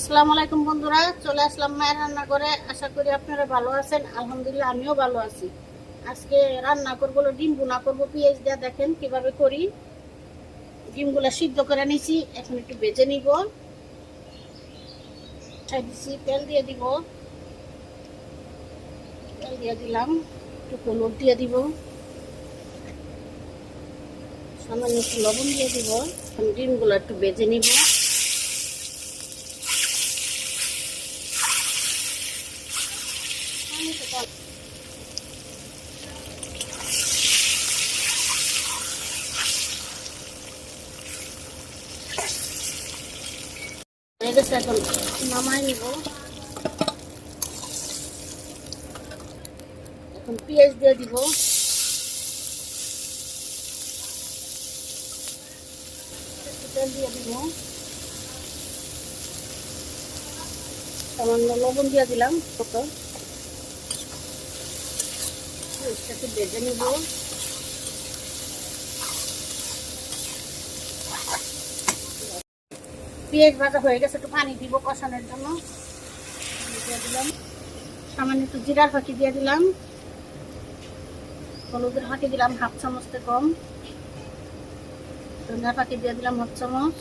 আসসালামু আলাইকুম বন্ধুরা, চলে আসলাম মায়ের রান্না করে। আশা করি আপনারা ভালো আছেন। আলহামদুলিল্লাহ আমিও ভালো আছি। আজকে রান্না করবো ডিম ভুনা করবো পেঁয়াজ দিয়ে। দেখেন কিভাবে করি। ডিমগুলো সিদ্ধ করে নিছি, এখন একটু ভেজে নিব। তেল দিয়ে দিব, তেল দিয়ে দিলাম, একটু হলুদ দিয়ে দিব, সামান্য একটু লবণ দিয়ে দিব। এখন ডিমগুলো একটু ভেজে নিব। এখন নামাই নিব। এখন পেঁয়াজ দিয়ে দিব, তেল দিয়ে দিব, সামান্য লবণ দিয়ে দিলাম। কত একটু ভেজে নিব। পেঁয়াজ ভাজা হয়ে গেছে, একটু পানি দিব কষানোর জন্য। দিয়ে দিলাম সামান্য একটু জিরার ফাঁকি দিয়ে দিলাম, হলুদের ফাঁকি দিলাম হাফ চামচতে কম, ধনিয়ার ফাঁকি দিয়ে দিলাম হাফ চামচ,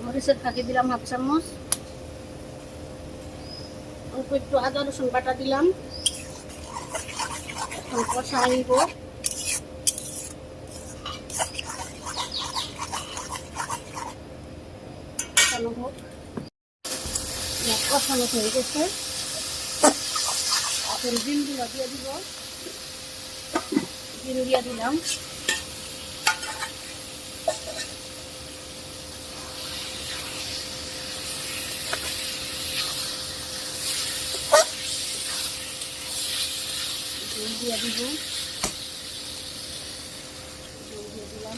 মরিচের ফাঁকি দিলাম হাফ চামচ, অল্প একটু আদা রসুন বাটা দিলাম। এখন কষাই নিব। কষানো হোক, কষানো হয়ে গেছে। এখন ডিমগুলো দিয়ে দিব, ডিম দিয়ে দিলাম। দিয়ে দিব, দিয়ে দিলাম।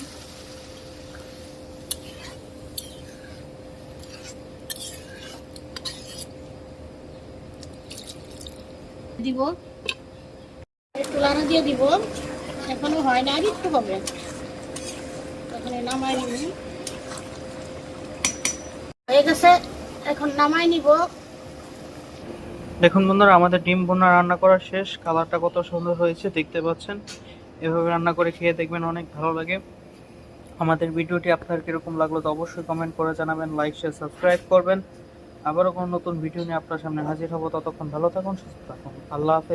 দিব একটু লাড়া দিয়ে দিব। এখনো হয় না, আর একটু হবে। এখানে নামাই নিব, হয়ে গেছে। এখন নামাই নিব। দেখুন বন্ধুরা, আমাদের ডিম ভুনা রান্না করা শেষ। কালারটা কত সুন্দর হয়েছে দেখতে পাচ্ছেন। এভাবে রান্না করে খেয়ে দেখবেন, অনেক ভালো লাগে। আমাদের ভিডিওটি আপনার কিরকম লাগলো তো অবশ্যই কমেন্ট করে জানাবেন, লাইক শেয়ার সাবস্ক্রাইব করবেন। আবারও কোনো নতুন ভিডিও নিয়ে আপনার সামনে হাজির হব। ততক্ষণ ভালো থাকুন, সুস্থ থাকুন। আল্লাহ হাফেজ।